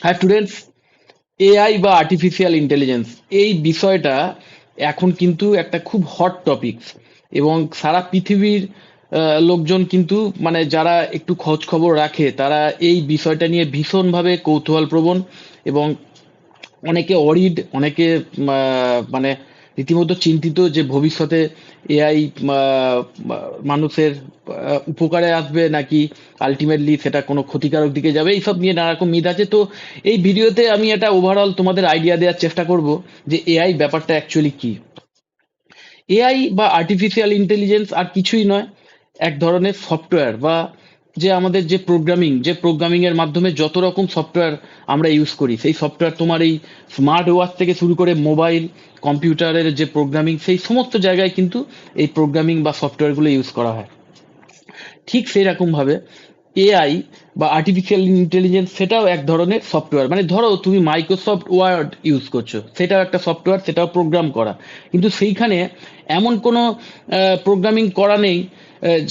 হ্যাঁ students, AI বা artificial intelligence এই বিষয়টা এখন কিন্তু একটা খুব হট টপিকস, এবং সারা পৃথিবীর লোকজন কিন্তু মানে যারা একটু খোঁজ খবর রাখে তারা এই বিষয়টা নিয়ে ভীষণভাবে কৌতূহলপ্রবণ, এবং অনেকে অরিড, অনেকে মানে রীতিমতো চিন্তিত যে ভবিষ্যতে এআই মানুষের উপকারে আসবে নাকি আলটিমেটলি সেটা কোনো ক্ষতিকারক দিকে যাবে, এইসব নিয়ে নানা রকম মিথ আছে। তো এই ভিডিওতে আমি একটা ওভারঅল তোমাদের আইডিয়া দেওয়ার চেষ্টা করব যে এআই ব্যাপারটা অ্যাকচুয়ালি কি। এআই বা আর্টিফিশিয়াল ইন্টেলিজেন্স আর কিছুই নয়, এক ধরনের সফটওয়্যার বা যে আমাদের যে প্রোগ্রামিং এর মাধ্যমে যত রকম সফটওয়্যার আমরা ইউজ করি, সেই সফটওয়্যার তোমার এই স্মার্ট ওয়াচ থেকে শুরু করে মোবাইল কম্পিউটারের যে প্রোগ্রামিং, সেই সমস্ত জায়গায় কিন্তু এই প্রোগ্রামিং বা সফটওয়্যারগুলো ইউজ করা হয়। ঠিক সেই রকম ভাবে এআই বা আর্টিফিশিয়াল ইন্টেলিজেন্স সেটাও এক ধরনের সফটওয়্যার। মানে ধরো তুমি মাইক্রোসফট ওয়ার্ড ইউজ করছো, সেটাও একটা সফটওয়্যার, সেটাও প্রোগ্রাম করা, কিন্তু সেইখানে এমন কোনো প্রোগ্রামিং করা নেই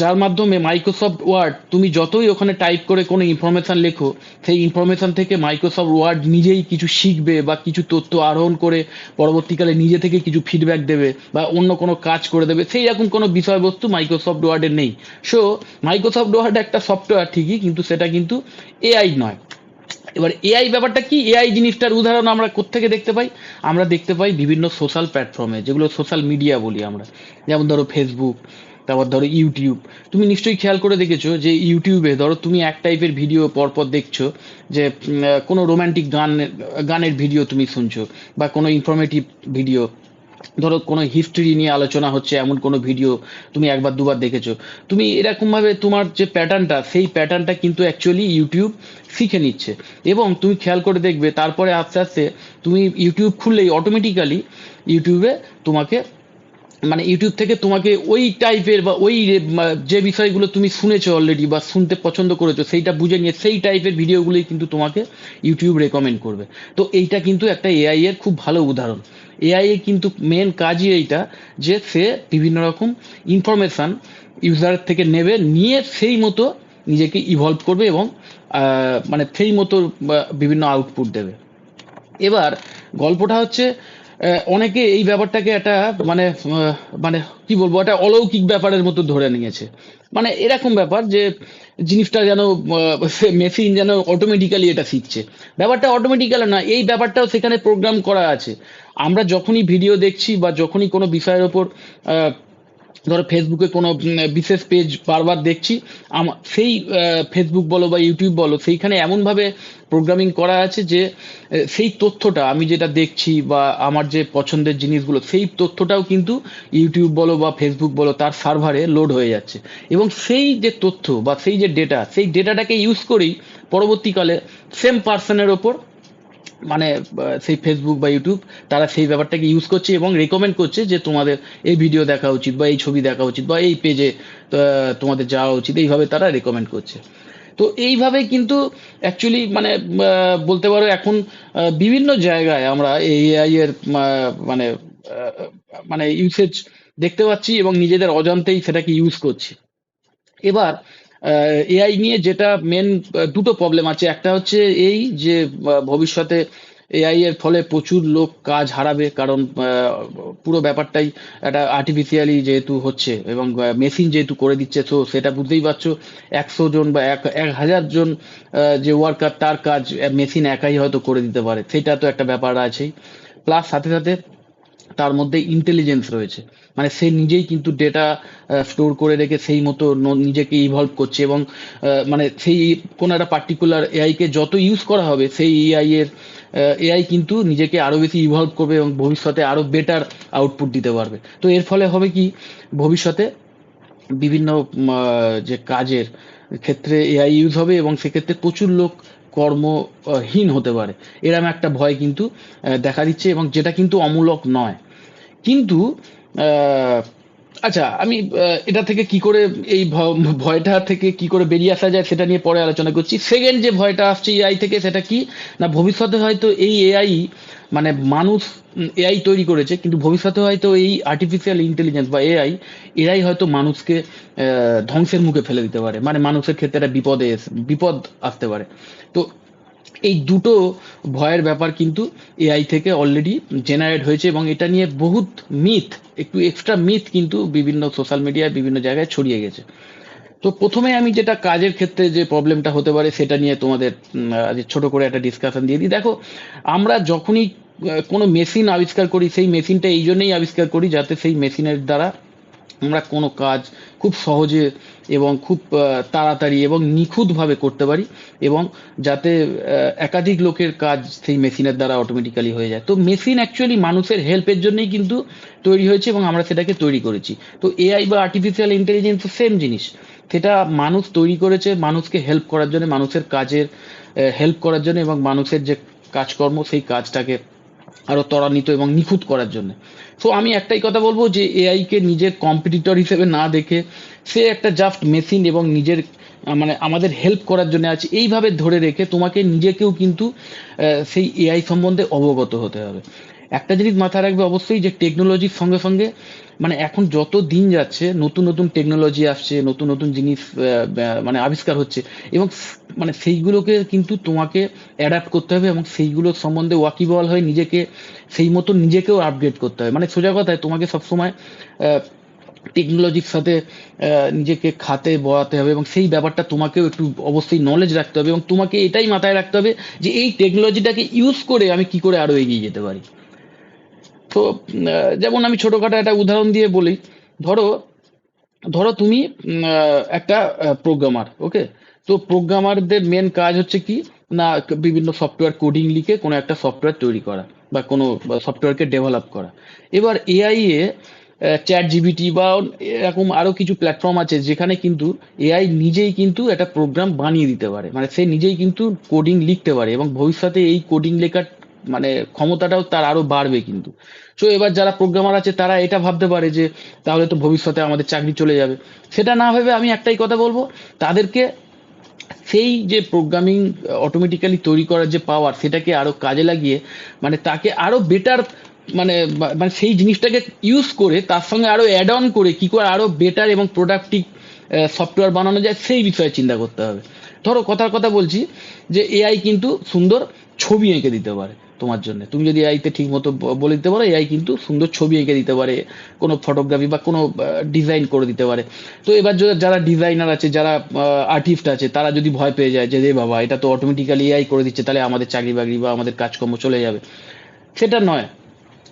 যার মাধ্যমে মাইক্রোসফট ওয়ার্ড তুমি যতই ওখানে টাইপ করে কোনো ইনফরমেশন লেখো, সেই ইনফরমেশন থেকে মাইক্রোসফট ওয়ার্ড নিজেই কিছু শিখবে বা কিছু তথ্য আরোহণ করে পরবর্তীকালে নিজে থেকে কিছু ফিডব্যাক দেবে বা অন্য কোনো কাজ করে দেবে, সেই রকম কোনো বিষয়বস্তু মাইক্রোসফট ওয়ার্ডের নেই। সো মাইক্রোসফট ওয়ার্ড একটা সফটওয়্যার ঠিকই, কিন্তু সেটা কিন্তু এআই নয়। এবার এআই ব্যাপারটা কি, এআই জিনিসটার উদাহরণ আমরা কোত্থেকে দেখতে পাই? আমরা দেখতে পাই বিভিন্ন সোশ্যাল প্ল্যাটফর্মে, যেগুলো সোশ্যাল মিডিয়া বলি আমরা, যেমন ধরো ফেসবুক, তারপর ধরো ইউটিউব। তুমি নিশ্চয়ই খেয়াল করে দেখেছো যে ইউটিউবে ধরো তুমি এক টাইপের ভিডিও পরপর দেখছো, যে কোনো রোমান্টিক গানের ভিডিও তুমি শুনছো, বা কোনো ইনফরমেটিভ ভিডিও, ধরো কোনো হিস্ট্রি নিয়ে আলোচনা হচ্ছে এমন কোনো ভিডিও তুমি একবার দুবার দেখেছো। তুমি এরকম ভাবে তোমার যে প্যাটার্নটা, সেই প্যাটার্নটা কিন্তু অ্যাকচুয়ালি ইউটিউব শিখে নিচ্ছে। এবং তুমি খেয়াল করে দেখবে তারপরে আস্তে আস্তে তুমি ইউটিউব খুললেই অটোমেটিক্যালি ইউটিউবে তোমাকে, মানে ইউটিউব থেকে তোমাকে ওই টাইপের বা ওই যে বিষয়গুলো তুমি শুনেছো অলরেডি বা শুনতে পছন্দ করেছো, সেইটা বুঝে নিয়ে সেই টাইপের ভিডিওগুলোই কিন্তু তোমাকে ইউটিউব রেকমেন্ড করবে। তো এইটা কিন্তু একটা এআই এর খুব ভালো উদাহরণ। এআই এর কিন্তু মেন কাজই এইটা, যে সে বিভিন্ন রকম ইনফরমেশন ইউজার থেকে নেবে, নিয়ে সেই মতো নিজেকে ইভলভ করবে এবং মানে সেই মতো বিভিন্ন আউটপুট দেবে। এবার গল্পটা হচ্ছে অনেকে এই ব্যাপারটাকে একটা মানে মানে কি বলবো, একটা অলৌকিক ব্যাপারের মতো ধরে নিয়েছে। মানে এরকম ব্যাপার যে জিনিসটা যেন মেশিন যেন অটোমেটিক্যালি এটা শিখছে। ব্যাপারটা অটোমেটিক্যালি না, এই ব্যাপারটাও সেখানে প্রোগ্রাম করা আছে। আমরা যখনই ভিডিও দেখছি বা যখনই কোনো বিষয়ের ওপর ধরো ফেসবুকে কোনো বিশেষ পেজ বারবার দেখছি, সেই ফেসবুক বলো বা ইউটিউব বলো, সেইখানে এমনভাবে প্রোগ্রামিং করা আছে যে সেই তথ্যটা আমি যেটা দেখছি বা আমার যে পছন্দের জিনিসগুলো, সেই তথ্যটাও কিন্তু ইউটিউব বলো বা ফেসবুক বলো তার সার্ভারে লোড হয়ে যাচ্ছে। এবং সেই যে তথ্য বা সেই যে ডেটা, সেই ডেটাটাকে ইউজ করেই পরবর্তীকালে সেম পার্সনের ওপর, মানে সেই ফেসবুক বা ইউটিউব, তারা সেই ব্যাপারটাকে ইউজ করছে এবং রেকমেন্ড করছে যে তোমাদের এই ভিডিও দেখা উচিত বা এই ছবি দেখা উচিত বা এই পেজে তোমাদের যাওয়া উচিত, এইভাবে তারা রেকমেন্ড করছে। তো এইভাবে কিন্তু অ্যাকচুয়ালি মানে বলতে পারো এখন বিভিন্ন জায়গায় আমরা এই এআই এর মানে মানে ইউসেজ দেখতে পাচ্ছি এবং নিজেদের অজান্তেই সেটাকে ইউজ করছি। এবার এআই নিয়ে যেটা মেন দুটো প্রবলেম আছে। একটা হচ্ছে এই যে ভবিষ্যতে এআই এর ফলে প্রচুর লোক কাজ হারাবে, কারণ পুরো ব্যাপারটাই একটা আর্টিফিশিয়ালি যেহেতু হচ্ছে এবং মেশিন যেহেতু করে দিচ্ছে, তো সেটা বুঝতেই পারছো 100 জন বা 1000 জন যে ওয়ার্কার, তার কাজ মেশিন একাই হয়তো করে দিতে পারে, সেটা তো একটা ব্যাপার আছেই। প্লাস সাথে সাথে তার মধ্যে ইন্টেলিজেন্স রয়েছে, মানে সে নিজেই কিন্তু ডেটা স্টোর করে রেখে সেই মতো নিজেকে ইভলভ করছে, এবং মানে সেই কোনো একটা পার্টিকুলার এআই কে যত ইউজ করা হবে, সেই এআই এর এআই কিন্তু নিজেকে আরো বেশি ইভলভ করবে এবং ভবিষ্যতে আরো বেটার আউটপুট দিতে পারবে। তো এর ফলে হবে কি, ভবিষ্যতে বিভিন্ন যে কাজের ক্ষেত্রে এআই ইউজ হবে এবং সেক্ষেত্রে প্রচুর লোক কর্মহীন হতে পারে, এরম একটা ভয় কিন্তু দেখা দিচ্ছে, এবং যেটা কিন্তু অমূলক নয়। কিন্তু আহ, আচ্ছা, আমি এটা থেকে কি করে এই ভয়টা থেকে কি করে বেরিয়ে আসা যায় সেটা নিয়ে পরে আলোচনা করছি। সেকেন্ড যে ভয়টা আসছে এআই থেকে, সেটা কি না, ভবিষ্যতে হয়তো এই এআই মানে মানুষ এআই তৈরি করেছে, কিন্তু ভবিষ্যতে হয়তো এই আর্টিফিশিয়াল ইন্টেলিজেন্স বা এআই, এরাই হয়তো মানুষকে ধ্বংসের মুখে ফেলে দিতে পারে, মানে মানুষের ক্ষেত্রে একটা বিপদ আসতে পারে। তো এই দুটো ভয়ের ব্যাপার কিন্তু এআই থেকে অলরেডি জেনারেট হয়েছে, এবং এটা নিয়ে বহুত মিথ, একটু এক্সট্রা মিথ কিন্তু বিভিন্ন সোশ্যাল মিডিয়ায় বিভিন্ন জায়গায় ছড়িয়ে গেছে। তো প্রথমে আমি যেটা কাজের ক্ষেত্রে যে প্রবলেমটা হতে পারে সেটা নিয়ে তোমাদের ছোট করে একটা ডিসকাশন দিয়ে দিই। দেখো, আমরা যখনই কোনো মেশিন আবিষ্কার করি, সেই মেশিনটা এই জন্যই আবিষ্কার করি যাতে সেই মেশিনের দ্বারা আমরা কোনো কাজ খুব সহজে এবং খুব তাড়াতাড়ি এবং নিখুঁতভাবে করতে পারি, এবং যাতে একাধিক লোকের কাজ সেই মেশিনের দ্বারা অটোমেটিক্যালি হয়ে যায়। তো মেশিন অ্যাকচুয়ালি মানুষের হেল্পের জন্যই কিন্তু তৈরি হয়েছে, এবং আমরা সেটাকে তৈরি করেছি। তো এআই বা আর্টিফিশিয়াল ইন্টেলিজেন্স সেম জিনিস, সেটা মানুষ তৈরি করেছে মানুষকে হেল্প করার জন্য, মানুষের কাজের হেল্প করার জন্য, এবং মানুষের যে কাজকর্ম সেই কাজটাকে আরো ত্বরান্বিত এবং নিখুঁত করার জন্য। সো আমি একটাই কথা বলবো যে এআই কে নিজের কম্পিটিটর হিসেবে না দেখে সে একটা জাস্ট মেশিন, এবং নিজের মানে আমাদের হেল্প করার জন্য আছে এইভাবে ধরে রেখে তোমাকে নিজেকেও কিন্তু সেই এআই সম্বন্ধে অবগত হতে হবে। একটা জিনিস মাথায় রাখবে অবশ্যই, যে টেকনোলজির সঙ্গে সঙ্গে মানে এখন যত দিন যাচ্ছে নতুন নতুন টেকনোলজি আসছে, নতুন নতুন জিনিস মানে আবিষ্কার হচ্ছে, এবং মানে সেইগুলোকে কিন্তু তোমাকে অ্যাডাপ্ট করতে হবে, এবং সেইগুলোর সম্বন্ধে ওয়াকিবহাল হয়ে নিজেকে সেই মতো নিজেকেও আপগ্রেড করতে হবে। মানে সোজা কথায় তোমাকে সবসময় টেকনোলজির সাথে নিজেকে খাতে বয়াতে হবে, এবং সেই ব্যাপারটা তোমাকেও একটু অবশ্যই নলেজ রাখতে হবে, এবং তোমাকে এটাই মাথায় রাখতে হবে যে এই টেকনোলজিটাকে ইউজ করে আমি কি করে আরো এগিয়ে যেতে পারি। তো যেমন আমি ছোটখাটো একটা উদাহরণ দিয়ে বলি। ধরো ধরো তুমি একটা প্রোগ্রামার, ওকে? তো প্রোগ্রামারদের মেন কাজ হচ্ছে কি না, বিভিন্ন সফটওয়্যার কোডিং লিখে কোনো একটা সফটওয়্যার তৈরি করা, বা কোনো সফটওয়্যারকে ডেভেলপ করা। এবার এআই এ চ্যাট জিপিটি বা এরকম আরো কিছু প্ল্যাটফর্ম আছে যেখানে কিন্তু এআই নিজেই কিন্তু একটা প্রোগ্রাম বানিয়ে দিতে পারে, মানে সে নিজেই কিন্তু কোডিং লিখতে পারে, এবং ভবিষ্যতে এই কোডিং লেখার মানে ক্ষমতাটাও তার আরো বাড়বে কিন্তু। তো এবার যারা প্রোগ্রামার আছে তারা এটা ভাবতে পারে যে তাহলে তো ভবিষ্যতে আমাদের চাকরি চলে যাবে। সেটা না ভেবে আমি একটাই কথা বলবো, তাদেরকে সেই যে প্রোগ্রামিং অটোমেটিক্যালি তৈরি করার যে পাওয়ার, সেটাকে আরো কাজে লাগিয়ে মানে তাকে আরো বেটার মানে মানে সেই জিনিসটাকে ইউজ করে তার সঙ্গে আরো অ্যাড অন করে কি করে আরো বেটার এবং প্রোডাক্টিভ সফটওয়্যার বানানো যায় সেই বিষয়ে চিন্তা করতে হবে। ধরো কথার কথা বলছি যে এআই কিন্তু সুন্দর ছবি এঁকে দিতে পারে তোমার জন্য, তুমি যদি এআইতে ঠিক মতো বলে দিতে পারো, এআই কিন্তু সুন্দর ছবি এঁকে দিতে পারে, কোনো ফটোগ্রাফি বা কোনো ডিজাইন করে দিতে পারে। তো এবার যারা ডিজাইনার আছে, যারা আর্টিস্ট আছে, তারা যদি ভয় পেয়ে যায় যে রে বাবা এটা তো অটোমেটিক্যালি এআই করে দিচ্ছে, তাহলে আমাদের চাকরি বাকরি বা আমাদের কাজকর্ম চলে যাবে, সেটা নয়।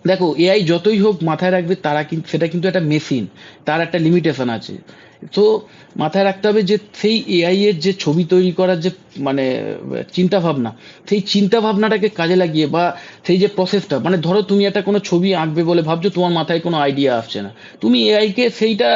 দেখো, এআই যতই হোক মাথায় রাখবে তারা কিন্তু সেটা কিন্তু একটা মেশিন, তার একটা লিমিটেশন আছে। তো মাথায় রাখতে হবে যে সেই এআই এর যে ছবি তৈরি করার যে মানে চিন্তা ভাবনা, সেই চিন্তা ভাবনাটাকে কাজে লাগিয়ে বা সেই যে প্রসেসটা, মানে ধরো তুমি একটা কোনো ছবি আঁকবে বলে ভাবছো, তোমার মাথায় কোনো আইডিয়া আসছে না, তুমি এআই কে সেইটা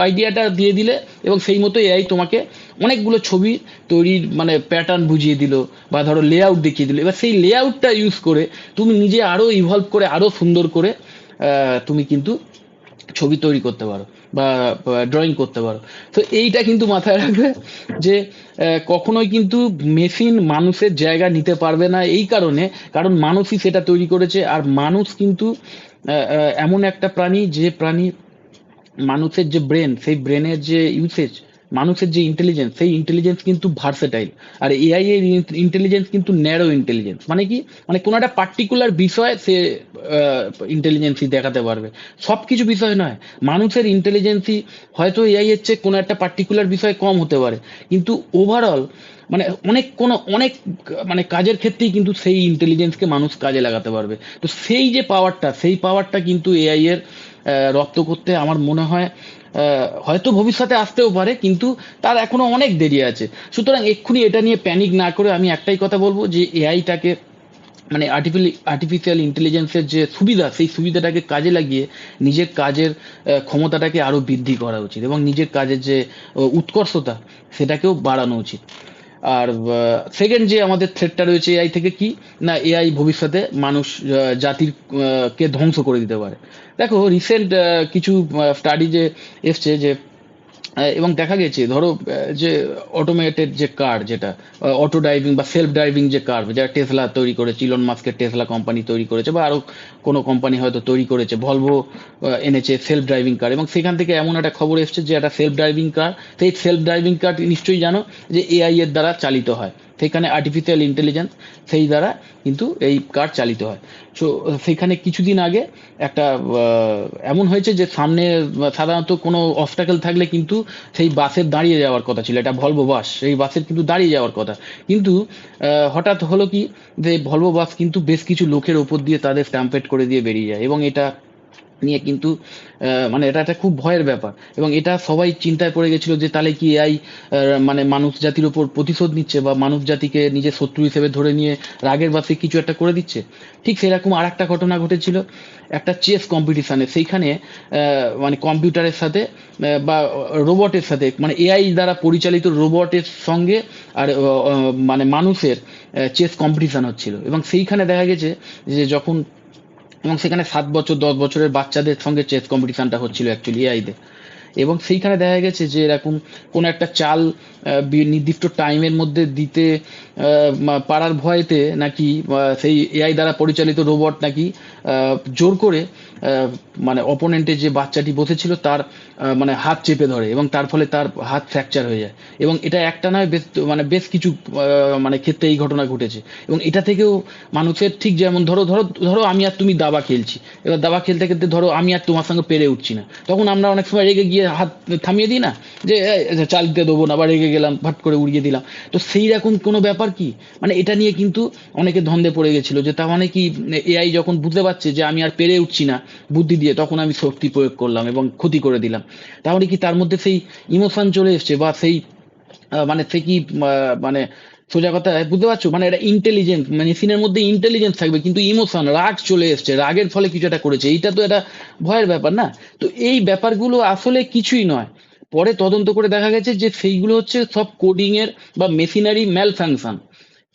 আইডিয়াটা দিয়ে দিলে, এবং সেই মতো এআই তোমাকে অনেকগুলো ছবি তৈরির মানে প্যাটার্ন বুঝিয়ে দিল, বা ধরো লেআউট দেখিয়ে দিল। এবার সেই লেআউটটা ইউজ করে তুমি নিজে আরো ইভলভ করে আরো সুন্দর করে তুমি কিন্তু ছবি তৈরি করতে পারো বা ড্রয়িং করতে পারো। তো এইটা কিন্তু মাথায় রাখবে যে কখনোই কিন্তু মেশিন মানুষের জায়গা নিতে পারবে না, এই কারণে কারণ মানুষই সেটা তৈরি করেছে। আর মানুষ কিন্তু এমন একটা প্রাণী, যে প্রাণী মানুষের যে ব্রেন, সেই ব্রেনের যে ইউসেজ, মানুষের যে ইন্টেলিজেন্স, সেই ইন্টেলিজেন্স কিন্তু ভার্সেটাইল। আর এআই এর ইন্টেলিজেন্স কিন্তু ন্যারো ইন্টেলিজেন্স, মানে কি, মানে কোনো একটা পার্টিকুলার বিষয় সে ইন্টেলিজেন্সই দেখাতে পারবে, সব কিছু বিষয় নয়। মানুষের ইন্টেলিজেন্সই হয়তো এআই এর চেয়ে কোনো একটা পার্টিকুলার বিষয় কম হতে পারে, কিন্তু ওভারঅল মানে অনেক মানে কাজের ক্ষেত্রেই কিন্তু সেই ইন্টেলিজেন্সকে মানুষ কাজে লাগাতে পারবে। তো সেই যে পাওয়ারটা, সেই পাওয়ারটা কিন্তু এআই এর রপ্ত করতে আমার মনে হয় হয়তো ভবিষ্যতে আসতেও পারে, কিন্তু তার এখনো অনেক দেরি আছে। সুতরাং এক্ষুনি এটা নিয়ে প্যানিক না করে আমি একটাই কথা বলবো যে এআইটাকে মানে আর্টিফিশিয়াল ইন্টেলিজেন্সের যে সুবিধা, সেই সুবিধাটাকে কাজে লাগিয়ে নিজের কাজের ক্ষমতাটাকে আরো বৃদ্ধি করা উচিত, এবং নিজের কাজের যে উৎকর্ষতা সেটাকেও বাড়ানো উচিত। আর সেকেন্ড যে আমাদের থ্রেটটা রয়েছে এআই থেকে, কি না, এআই ভবিষ্যতে মানুষ জাতির কে ধ্বংস করে দিতে পারে। দেখো রিসেন্ট কিছু স্টাডি যে এসছে যে এবং দেখা গেছে ধরো যে অটোমেটেড যে কার, যেটা অটো ড্রাইভিং বা সেলফ ড্রাইভিং যে কার, যেটা টেসলা তৈরি করেছে, ইলন মাস্কের টেসলা কোম্পানি তৈরি করেছে, বা আরো কোনো কোম্পানি হয়তো তৈরি করেছে, ভলভো এনেছে সেলফ ড্রাইভিং কার, এবং সেখান থেকে এমন একটা খবর এসছে যে একটা সেলফ ড্রাইভিং কার, সেই সেলফ ড্রাইভিং কার নিশ্চয়ই জানো যে এআই এর দ্বারা চালিত হয়। সেখানে আর্টিফিশিয়াল ইন্টেলিজেন্স সেই দ্বারা কিন্তু এই কার চালিত হয়। সো সেখানে কিছুদিন আগে একটা এমন হয়েছে যে সামনে সাধারণত কোনো অবস্টাকেল থাকলে কিন্তু সেই বাসের দাঁড়িয়ে যাওয়ার কথা ছিল, এটা ভলভো বাস, সেই বাসের কিন্তু দাঁড়িয়ে যাওয়ার কথা, কিন্তু হঠাৎ হলো কি যে ভলভো বাস কিন্তু বেশ কিছু লোকের ওপর দিয়ে তাদের স্ট্যাম্পেড করে দিয়ে বেরিয়ে যায়, এবং এটা নিয়ে কিন্তু মানে এটা একটা খুব ভয়ের ব্যাপার, এবং এটা সবাই চিন্তায় পড়ে গেছিল যে তাহলে কি এআই মানে মানুষ জাতির উপর প্রতিশোধ নিচ্ছে, বা মানুষ জাতিকে নিজের শত্রু হিসেবে ধরে নিয়ে রাগের বাসে কিছু একটা করে দিচ্ছে। ঠিক সেরকম আর একটা ঘটনা ঘটেছিল একটা চেস কম্পিটিশনে, সেইখানে মানে কম্পিউটারের সাথে বা রোবটের সাথে, মানে এআই দ্বারা পরিচালিত রোবটের সঙ্গে আর মানে মানুষের চেস কম্পিটিশন হচ্ছিল, এবং সেইখানে দেখা গেছে যে যখন, এবং সেখানে 7 বছর 10 বছরের বাচ্চাদের সঙ্গে চেস কম্পিটিশনটা হচ্ছিল অ্যাকচুয়ালি এআইতে, এবং সেইখানে দেখা গেছে যে এরকম কোনো একটা চাল নির্দিষ্ট টাইমের মধ্যে দিতে পারার ভয়েতে নাকি সেই এআই দ্বারা পরিচালিত রোবট নাকি জোর করে মানে অপোনেন্টের যে বাচ্চাটি বসেছিল তার মানে হাত চেপে ধরে, এবং তার ফলে তার হাত ফ্র্যাকচার হয়ে যায়। এবং এটা একটা নয়, বেশ কিছু মানে ক্ষেত্রে এই ঘটনা ঘটেছে। এবং এটা থেকেও মানুষের, ঠিক যেমন ধরো ধরো ধরো আমি আর তুমি দাবা খেলছি, এবার দাবা খেলতে খেলতে ধরো আমি আর তোমার সঙ্গে পেরে উঠছি না, তখন আমরা অনেক সময় রেগে গিয়ে হাত থামিয়ে দিই না, যে চাল দিতে দেবো না, বা রেগে গেলাম ভাট করে উড়িয়ে দিলাম। তো সেই রকম কোনো ব্যাপার কি, মানে এটা নিয়ে কিন্তু অনেকে ধন্দে পড়ে গেছিল, যে তার মানে কি এআই যখন বুঝতে পারছে যে আমি আর পেরে উঠছি না বুদ্ধি দিয়ে, তখন আমি শক্তি প্রয়োগ করলাম এবং ক্ষতি করে দিলাম। তাহলে কি তার মধ্যে সেই ইমোশন চলে এসছে, বা সেই মানে সে কি মানে সোজা কথা বুঝতে পারছো, মানে এটা ইন্টেলিজেন্স, মানে মেশিনের মধ্যে ইন্টেলিজেন্স থাকবে কিন্তু ইমোশন, রাগ চলে এসছে, রাগের ফলে কিছু একটা করেছে, এইটা তো একটা ভয়ের ব্যাপার না? তো এই ব্যাপারগুলো আসলে কিছুই নয়, পরে তদন্ত করে দেখা গেছে যে সেইগুলো হচ্ছে সব কোডিং এর বা মেশিনারি ম্যাল ফাংশন,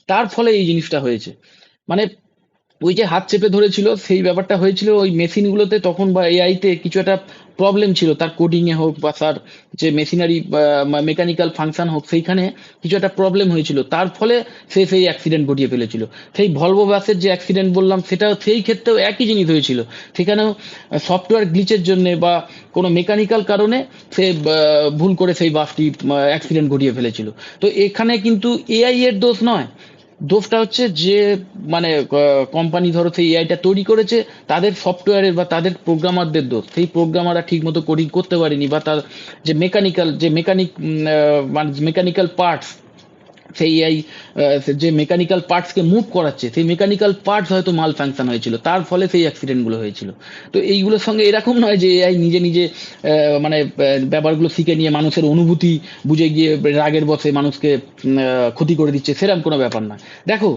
তার ফলে এই জিনিসটা হয়েছে। মানে ওই যে হাত চেপে ধরেছিল সেই ব্যাপারটা হয়েছিল ওই মেশিনগুলোতে তখন, বা এআইতে কিছু একটা প্রবলেম ছিল, তার কোডিং এ হোক বা তার যে মেশিনারি মেকানিক্যাল ফাংশন হোক, সেইখানে কিছু একটা প্রবলেম হয়েছিল, তার ফলে সে সেই অ্যাক্সিডেন্ট ঘটিয়ে ফেলেছিল। সেই ভলভো বাসের যে অ্যাক্সিডেন্ট বললাম, সেটা সেই ক্ষেত্রেও একই জিনিস হয়েছিল, সেখানেও সফটওয়্যার গ্লিচের জন্য বা কোনো মেকানিক্যাল কারণে সে ভুল করে সেই বাসটি অ্যাক্সিডেন্ট ঘটিয়ে ফেলেছিল। তো এখানে কিন্তু এআই এর দোষ নয়, দোষটা হচ্ছে যে মানে কোম্পানি ধরো সেই এআইটা তৈরি করেছে, তাদের সফটওয়্যারের বা তাদের প্রোগ্রামারদের দোষ, সেই প্রোগ্রামাররা ঠিক মতো কোডিং করতে পারেনি, বা তার যে মেকানিক্যাল যে মেকানিক্যাল পার্টস, সেই এআই যে মেকানিক্যাল পার্টসকে মুভ করাচ্ছে, সেই মেকানিক্যাল পার্টস হয়তো মাল ফাংশন হয়েছিল, তার ফলে সেই অ্যাক্সিডেন্টগুলো হয়েছিল। তো এইগুলোর সঙ্গে এরকম নয় যে এআই নিজে নিজে মানে ব্যাপারগুলো শিখে নিয়ে মানুষের অনুভূতি বুঝে গিয়ে রাগের বশে মানুষকে ক্ষতি করে দিচ্ছে, সেরকম কোনো ব্যাপার না। দেখো,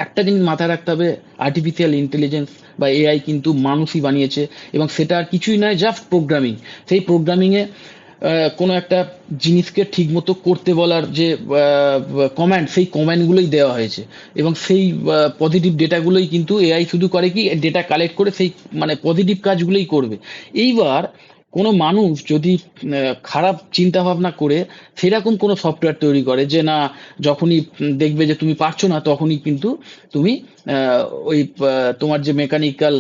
একটা জিনিস মাথায় রাখতে হবে, আর্টিফিশিয়াল ইন্টেলিজেন্স বা এআই কিন্তু মানুষই বানিয়েছে, এবং সেটা আর কিছুই নয়, জাস্ট প্রোগ্রামিং। সেই প্রোগ্রামিংয়ে কোনো একটা জিনিসকে ঠিক মতো করতে বলার যে কমান্ড, সেই কমান্ডগুলোই দেওয়া হয়েছে, এবং সেই পজিটিভ ডেটাগুলোই কিন্তু এআই শুধু করে কি, ডেটা কালেক্ট করে সেই মানে পজিটিভ কাজগুলোই করবে। এইবার কোনো মানুষ যদি খারাপ চিন্তা ভাবনা করে সেরকম কোনো সফটওয়্যার তৈরি করে যে না, যখনই দেখবে যে তুমি পারছো না, তখনই কিন্তু তুমি ওই তোমার যে মেকানিক্যাল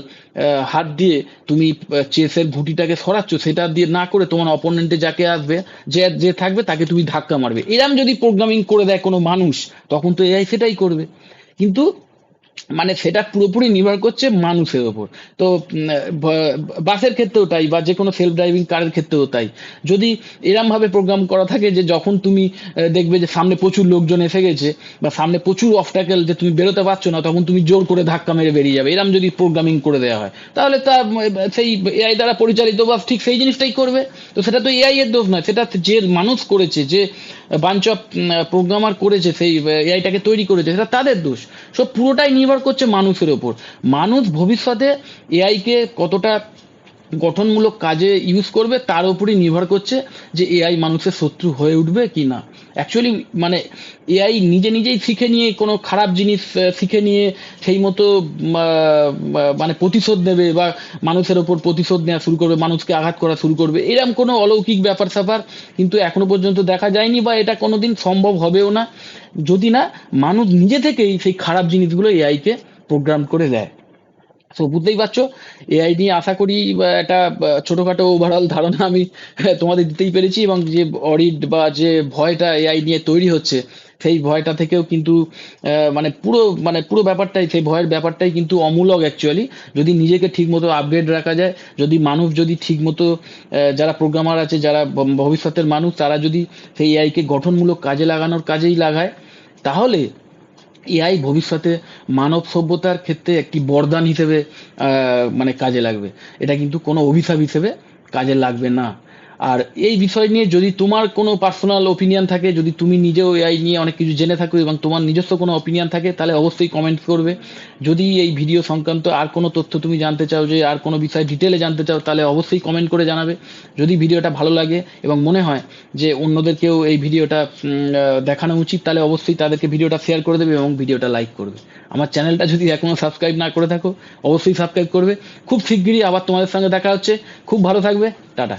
হাত দিয়ে তুমি চেসের ঘুঁটিটাকে সরাচ্ছ, সেটা দিয়ে না করে তোমার অপোনেন্টে যাকে আসবে, যে যে থাকবে তাকে তুমি ধাক্কা মারবে, এরম যদি প্রোগ্রামিং করে দেয় কোনো মানুষ, তখন তো এআই সেটাই করবে। কিন্তু মানে সেটা পুরোপুরি নির্ভর করছে মানুষের ওপর। তো বাসের ক্ষেত্রেও তাই, বা যে কোনো সেলফ ড্রাইভিং কারের ক্ষেত্রেও তাই, যদি এরম ভাবে প্রোগ্রাম করা থাকে যে যখন তুমি দেখবে যে সামনে প্রচুর লোকজন এসে গেছে, বা সামনে প্রচুর অবস্টাকেল, যে তুমি বেরোতে পারছো না, তখন তুমি জোর করে ধাক্কা মেরে বেরিয়ে যাবে, এরম যদি প্রোগ্রামিং করে দেওয়া হয়, তাহলে তা সেই এআই দ্বারা পরিচালিত বাস ঠিক সেই জিনিসটাই করবে। তো সেটা তো এআই এর দোষ নয়, সেটা যে মানুষ করেছে, যে বাঞ্চ অফ প্রোগ্রামার করেছে, সেই এআইটাকে তৈরি করেছে, সেটা তাদের দোষ। সব পুরোটাই নির্ভর করছে মানুষের ওপর। মানুষ ভবিষ্যতে এআই কে কতটা গঠনমূলক কাজে ইউজ করবে তার উপরই নির্ভর করছে যে এআই মানুষের শত্রু হয়ে উঠবে কি না। অ্যাকচুয়ালি মানে এআই নিজে নিজেই শিখে নিয়ে কোনো খারাপ জিনিস শিখে নিয়ে সেই মতো মানে প্রতিশোধ নেবে, বা মানুষের ওপর প্রতিশোধ নেওয়া শুরু করবে, মানুষকে আঘাত করা শুরু করবে, এরকম কোনো অলৌকিক ব্যাপার স্যাপার কিন্তু এখনো পর্যন্ত দেখা যায়নি, বা এটা কোনোদিন সম্ভব হবেও না, যদি না মানুষ নিজে থেকেই সেই খারাপ জিনিসগুলো এআইকে প্রোগ্রাম করে দেয়। তো বুঝতেই পারছো, এআই নিয়ে আশা করি একটা ছোটখাটো ওভারঅল ধারণা আমি তোমাদের দিতেই পেরেছি, এবং যে অডিট বা যে ভয়টা এআই নিয়ে তৈরি হচ্ছে, সেই ভয়টা থেকেও কিন্তু পুরো ব্যাপারটাই, সেই ভয়ের ব্যাপারটাই কিন্তু অমূলক অ্যাকচুয়ালি। যদি নিজেকে ঠিক মতো আপগ্রেড রাখা যায়, যদি মানুষ যদি ঠিক মতো যারা প্রোগ্রামার আছে, যারা ভবিষ্যতের মানুষ, তারা যদি সেই এআইকে গঠনমূলক কাজে লাগানোর কাজেই লাগায়, তাহলে এআই ভবিষ্যতে মানব সভ্যতার ক্ষেত্রে একটি বরদান হিসেবে কাজে লাগবে। এটা কিন্তু কোনো অভিশাপ হিসেবে কাজে লাগবে না। আর এই বিষয় নিয়ে যদি তোমার কোনো পার্সোনাল ওপিনিয়ন থাকে, যদি তুমি নিজেও এআই নিয়ে অনেক কিছু জেনে থাকো এবং তোমার নিজস্ব কোনো ওপিনিয়ন থাকে, তাহলে অবশ্যই কমেন্ট করবে। যদি এই ভিডিও সংক্রান্ত আর কোনো তথ্য তুমি জানতে চাও, যে আর কোনো বিষয় ডিটেলে জানতে চাও, তাহলে অবশ্যই কমেন্ট করে জানাবে। যদি ভিডিওটা ভালো লাগে এবং মনে হয় যে অন্যদেরকেও এই ভিডিওটা দেখানো উচিত, তাহলে অবশ্যই তাদেরকে ভিডিওটা শেয়ার করে দেবে এবং ভিডিওটা লাইক করবে। আমার চ্যানেলটা যদি এখনো সাবস্ক্রাইব না করে থাকো, অবশ্যই সাবস্ক্রাইব করবে। খুব শিগগিরই আবার তোমাদের সঙ্গে দেখা হচ্ছে। খুব ভালো থাকবে। টাটা।